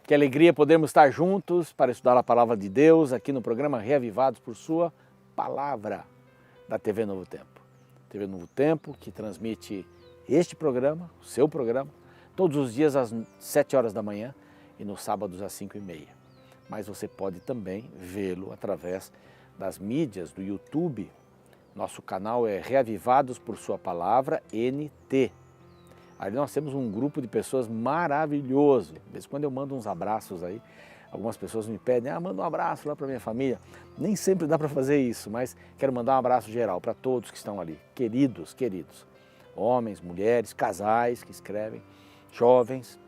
Que alegria podermos estar juntos para estudar a Palavra de Deus aqui no programa Reavivados por Sua Palavra da TV Novo Tempo. TV Novo Tempo que transmite este programa, o seu programa, todos os dias às 7 horas da manhã e nos sábados às 5h30. Mas você pode também vê-lo através das mídias do YouTube. Nosso canal é Reavivados por Sua Palavra NT. Ali nós temos um grupo de pessoas maravilhoso. De vez em quando eu mando uns abraços aí, algumas pessoas me pedem, manda um abraço lá para minha família. Nem sempre dá para fazer isso, mas quero mandar um abraço geral para todos que estão ali, queridos, homens, mulheres, casais que escrevem, jovens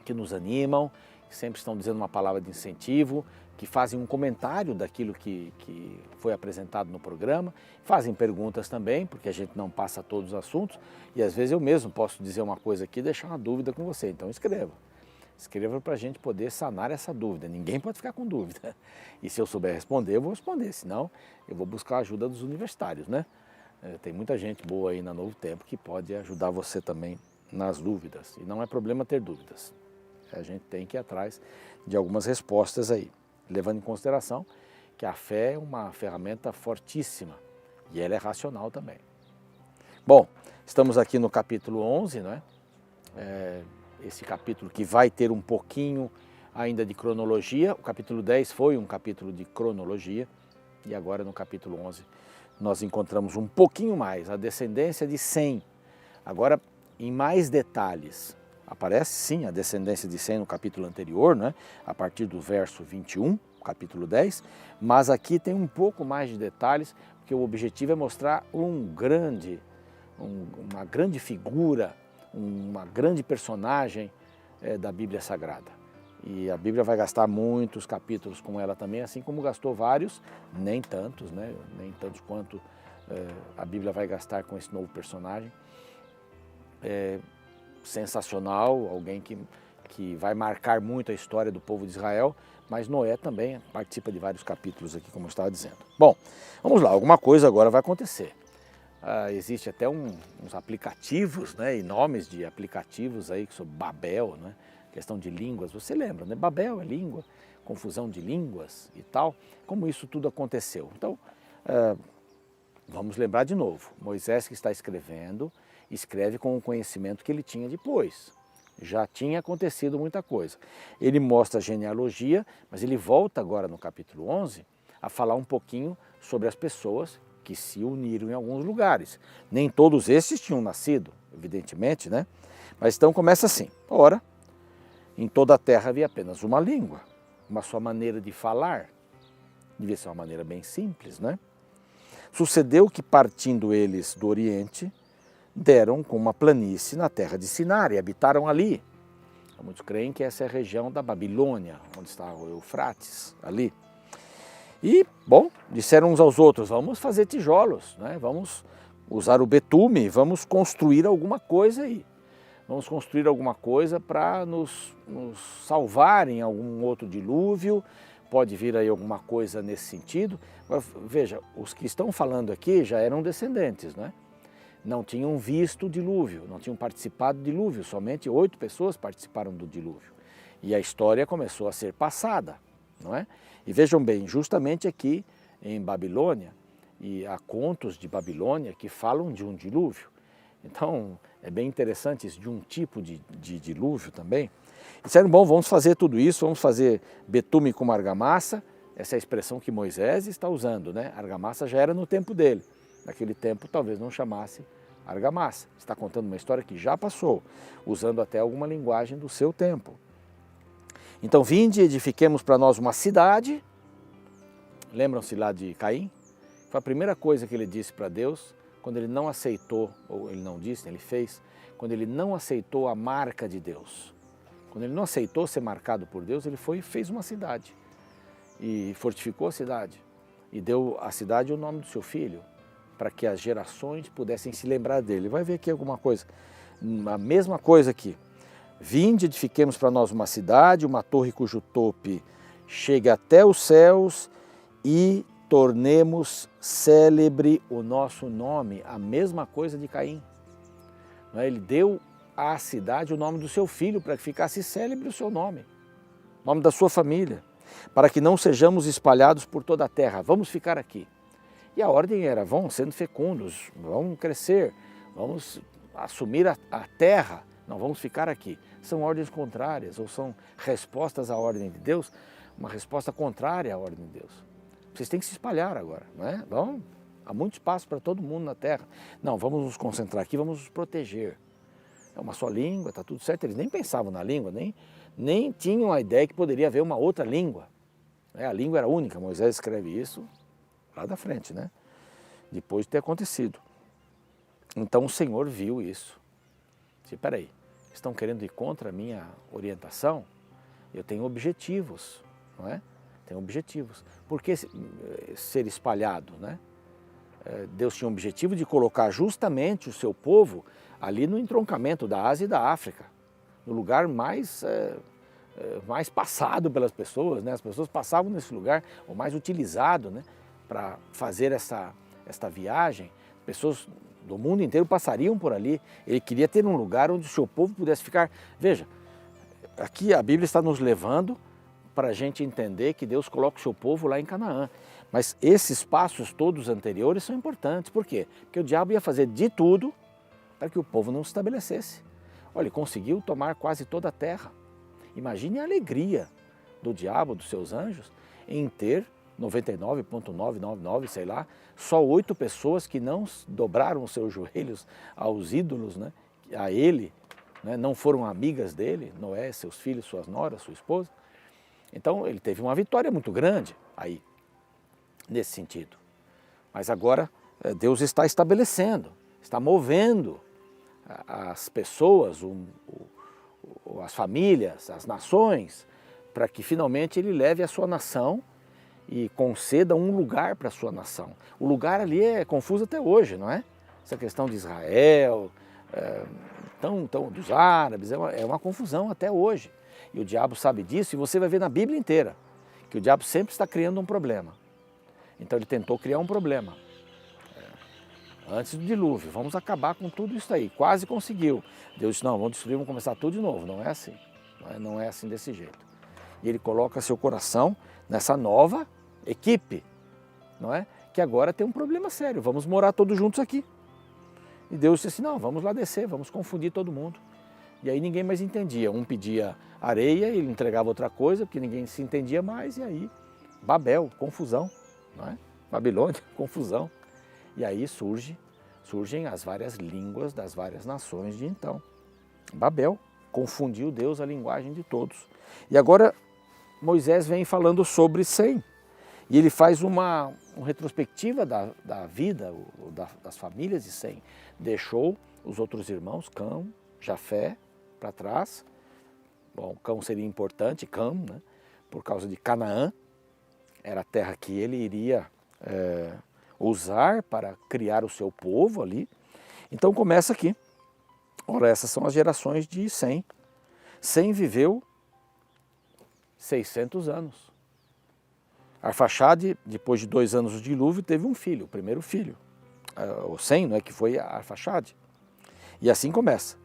que nos animam, que sempre estão dizendo uma palavra de incentivo, que fazem um comentário daquilo que foi apresentado no programa, fazem perguntas também, porque a gente não passa todos os assuntos, e às vezes eu mesmo posso dizer uma coisa aqui e deixar uma dúvida com você, então escreva. Escreva para a gente poder sanar essa dúvida, ninguém pode ficar com dúvida. E se eu souber responder, eu vou responder, senão eu vou buscar a ajuda dos universitários, né? Tem muita gente boa aí na Novo Tempo que pode ajudar você também nas dúvidas, e não é problema ter dúvidas. A gente tem que ir atrás de algumas respostas aí, levando em consideração que a fé é uma ferramenta fortíssima e ela é racional também. Bom, estamos aqui no capítulo 11, não é? Esse capítulo que vai ter um pouquinho ainda de cronologia. O capítulo 10 foi um capítulo de cronologia e agora no capítulo 11 nós encontramos um pouquinho mais, a descendência de Sem. Agora em mais detalhes. Aparece sim a descendência de Sem no capítulo anterior, né? A partir do verso 21, capítulo 10, mas aqui tem um pouco mais de detalhes, porque o objetivo é mostrar uma grande figura, uma grande personagem da Bíblia Sagrada. E a Bíblia vai gastar muitos capítulos com ela também, assim como gastou vários, nem tantos, né? Nem tantos quanto a Bíblia vai gastar com esse novo personagem. Sensacional, alguém que vai marcar muito a história do povo de Israel, mas Noé também participa de vários capítulos aqui, como eu estava dizendo. Bom, vamos lá, alguma coisa agora vai acontecer. Existe até uns aplicativos, né, e nomes de aplicativos aí, sobre Babel, né, questão de línguas, você lembra, né? Babel é língua, confusão de línguas e tal, como isso tudo aconteceu. Então, vamos lembrar de novo, Moisés que está escrevendo, escreve com o conhecimento que ele tinha depois. Já tinha acontecido muita coisa. Ele mostra a genealogia, mas ele volta agora no capítulo 11 a falar um pouquinho sobre as pessoas que se uniram em alguns lugares. Nem todos esses tinham nascido, evidentemente, né? Mas então começa assim. Ora, em toda a terra havia apenas uma língua, uma só maneira de falar. Devia ser uma maneira bem simples, né? Sucedeu que partindo eles do Oriente, deram com uma planície na terra de Sinar e habitaram ali. Muitos creem que essa é a região da Babilônia, onde está o Eufrates, ali. E, bom, disseram uns aos outros, vamos fazer tijolos, né? Vamos usar o betume, vamos construir alguma coisa aí. Vamos construir alguma coisa para nos salvar em algum outro dilúvio, pode vir aí alguma coisa nesse sentido. Agora, veja, os que estão falando aqui já eram descendentes, né? Não tinham visto o dilúvio, não tinham participado do dilúvio, somente 8 pessoas participaram do dilúvio. E a história começou a ser passada, não é? E vejam bem, justamente aqui em Babilônia, e há contos de Babilônia que falam de um dilúvio. Então, é bem interessante isso, de um tipo de dilúvio também. E disseram, bom, vamos fazer tudo isso, vamos fazer betume com argamassa, essa é a expressão que Moisés está usando, né? Argamassa já era no tempo dele. Naquele tempo talvez não chamasse argamassa. Está contando uma história que já passou, usando até alguma linguagem do seu tempo. Então, vinde e edifiquemos para nós uma cidade. Lembram-se lá de Caim? Foi a primeira coisa que ele disse para Deus, quando ele não aceitou, ou ele não disse, ele fez, quando ele não aceitou a marca de Deus. Quando ele não aceitou ser marcado por Deus, ele foi e fez uma cidade. E fortificou a cidade. E deu à cidade o nome do seu filho, para que as gerações pudessem se lembrar dele. Vai ver aqui alguma coisa, a mesma coisa aqui. Vinde, edifiquemos para nós uma cidade, uma torre cujo tope chegue até os céus e tornemos célebre o nosso nome. A mesma coisa de Caim. Ele deu à cidade o nome do seu filho para que ficasse célebre o seu nome. o nome da sua família, para que não sejamos espalhados por toda a terra. Vamos ficar aqui. E a ordem era, vão sendo fecundos, vão crescer, vamos assumir a terra, não vamos ficar aqui. São ordens contrárias ou são respostas à ordem de Deus, uma resposta contrária à ordem de Deus. Vocês têm que se espalhar agora, não é? Vão, há muito espaço para todo mundo na terra. Não, vamos nos concentrar aqui, vamos nos proteger. É uma só língua, está tudo certo. Eles nem pensavam na língua, nem tinham a ideia que poderia haver uma outra língua. A língua era única, Moisés escreve isso lá da frente, né? Depois de ter acontecido. Então o Senhor viu isso. Disse, peraí, estão querendo ir contra a minha orientação? Eu tenho objetivos, não é? Tenho objetivos. Por que ser espalhado, né? Deus tinha o objetivo de colocar justamente o seu povo ali no entroncamento da Ásia e da África, no lugar mais passado pelas pessoas, né? As pessoas passavam nesse lugar, o mais utilizado, né? Para fazer esta viagem. Pessoas do mundo inteiro passariam por ali. Ele queria ter um lugar onde o seu povo pudesse ficar. Veja, aqui a Bíblia está nos levando para a gente entender que Deus coloca o seu povo lá em Canaã. Mas esses passos todos anteriores são importantes. Por quê? Porque o diabo ia fazer de tudo para que o povo não se estabelecesse. Olha, ele conseguiu tomar quase toda a terra. Imagine a alegria do diabo, dos seus anjos, em ter 99,999, sei lá, só 8 pessoas que não dobraram os seus joelhos aos ídolos, né, a ele, né, não foram amigas dele, Noé, seus filhos, suas noras, sua esposa. Então ele teve uma vitória muito grande aí, nesse sentido. Mas agora Deus está estabelecendo, está movendo as pessoas, as famílias, as nações, para que finalmente ele leve a sua nação e conceda um lugar para a sua nação. O lugar ali é confuso até hoje, não é? Essa questão de Israel, dos árabes, é uma confusão até hoje. E o diabo sabe disso e você vai ver na Bíblia inteira que o diabo sempre está criando um problema. Então ele tentou criar um problema. Antes do dilúvio, vamos acabar com tudo isso aí. Quase conseguiu. Deus disse, não, vamos destruir, vamos começar tudo de novo. Não é assim. Não é assim desse jeito. E ele coloca seu coração nessa nova equipe, não é? Que agora tem um problema sério. Vamos morar todos juntos aqui. E Deus disse assim, não, vamos lá descer, vamos confundir todo mundo. E aí ninguém mais entendia. Um pedia areia, ele entregava outra coisa, porque ninguém se entendia mais. E aí, Babel, confusão, não é? Babilônia, confusão. E aí surgem as várias línguas das várias nações de então. Babel confundiu Deus, a linguagem de todos. E agora Moisés vem falando sobre Sem. E ele faz uma retrospectiva da vida, das famílias de Sem. Deixou os outros irmãos, Cão, Jafé, para trás. Bom, Cão seria importante, Cam, né? Por causa de Canaã. Era a terra que ele iria usar para criar o seu povo ali. Então começa aqui. Ora, essas são as gerações de Sem. Sem viveu 600 anos. Arfaxade, depois de 2 anos do dilúvio, teve um filho, o primeiro filho. O Sem, não é, que foi Arfaxade. E assim começa.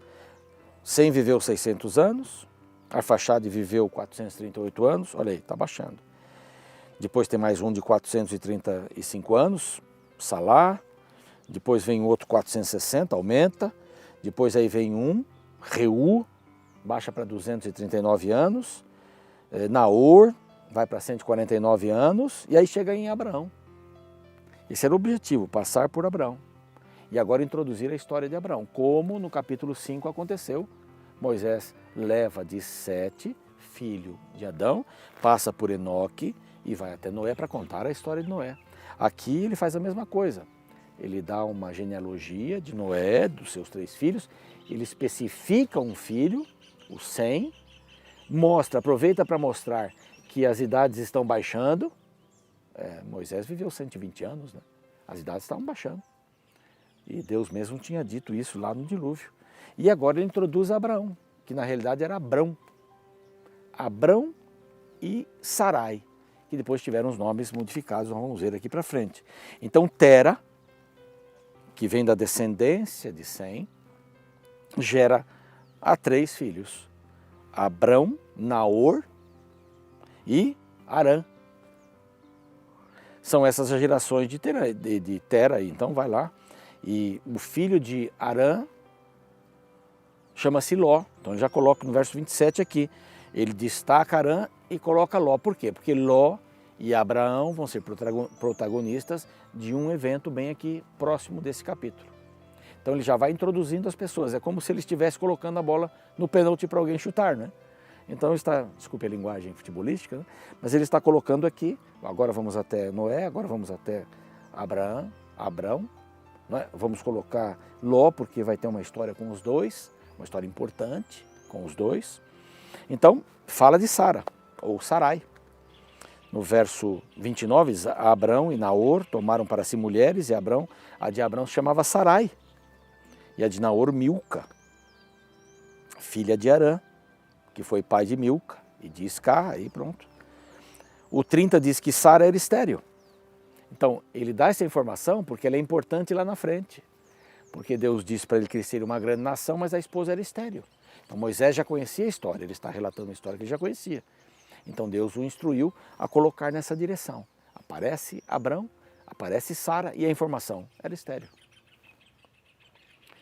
Sem viveu 600 anos, Arfaxade viveu 438 anos, olha aí, está baixando. Depois tem mais um de 435 anos, Salá. Depois vem outro 460, aumenta. Depois aí vem um, Reu, baixa para 239 anos. Naor, vai para 149 anos. E aí chega em Abraão. Esse era o objetivo, passar por Abraão. E agora introduzir a história de Abraão. Como no capítulo 5 aconteceu, Moisés leva de Sete, filho de Adão, passa por Enoque, e vai até Noé para contar a história de Noé. Aqui ele faz a mesma coisa. Ele dá uma genealogia de Noé, dos seus 3 filhos, ele especifica um filho, o Sem, aproveita para mostrar que as idades estão baixando. Moisés viveu 120 anos, né? As idades estavam baixando. E Deus mesmo tinha dito isso lá no dilúvio. E agora ele introduz Abraão, que na realidade era Abrão. Abrão e Sarai, que depois tiveram os nomes modificados, vamos ver aqui para frente. Então Tera, que vem da descendência de Sem, gera a 3 filhos, Abrão, Naor e Harã. São essas as gerações de Tera, então vai lá. E o filho de Harã chama-se Ló. Então já coloca no verso 27 aqui. Ele destaca Harã e coloca Ló. Por quê? Porque Ló e Abraão vão ser protagonistas de um evento bem aqui próximo desse capítulo. Então ele já vai introduzindo as pessoas. É como se ele estivesse colocando a bola no pênalti para alguém chutar, né? Então ele está, desculpe a linguagem futebolística, né? Mas ele está colocando aqui, agora vamos até Noé, agora vamos até Abrão, né? Vamos colocar Ló, porque vai ter uma história com os dois, uma história importante com os dois. Então fala de Sara, ou Sarai. No verso 29, Abrão e Naor tomaram para si mulheres, e a de Abrão se chamava Sarai, e a de Naor Milca, filha de Harã, que foi pai de Milca e de Isca, aí pronto. O 30 diz que Sara era estéril. Então, ele dá essa informação porque ela é importante lá na frente. Porque Deus disse para ele que ele seria uma grande nação, mas a esposa era estéril. Então, Moisés já conhecia a história, ele está relatando a história que ele já conhecia. Então, Deus o instruiu a colocar nessa direção. Aparece Abrão, aparece Sara e a informação era estéril.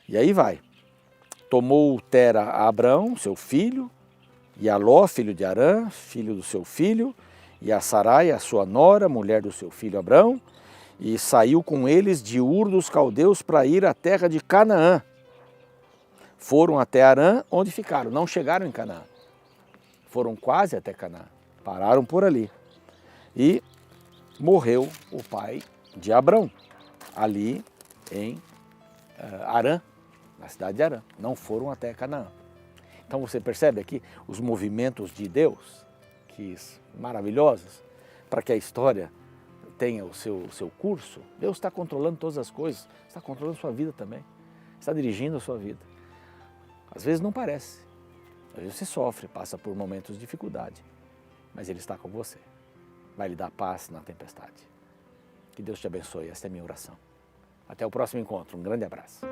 E aí vai. Tomou Tera a Abrão, seu filho, e a Ló, filho de Harã, filho do seu filho, e a Sarai, a sua nora, mulher do seu filho Abrão, e saiu com eles de Ur dos Caldeus para ir à terra de Canaã. Foram até Harã, onde ficaram, não chegaram em Canaã. Foram quase até Canaã, pararam por ali. E morreu o pai de Abrão, ali em Harã, na cidade de Harã. Não foram até Canaã. Então você percebe aqui os movimentos de Deus, que maravilhosos, para que a história tenha o seu curso. Deus está controlando todas as coisas, está controlando a sua vida também, está dirigindo a sua vida. Às vezes não parece, às vezes você sofre, passa por momentos de dificuldade, mas Ele está com você, vai lhe dar paz na tempestade. Que Deus te abençoe, esta é a minha oração. Até o próximo encontro, um grande abraço.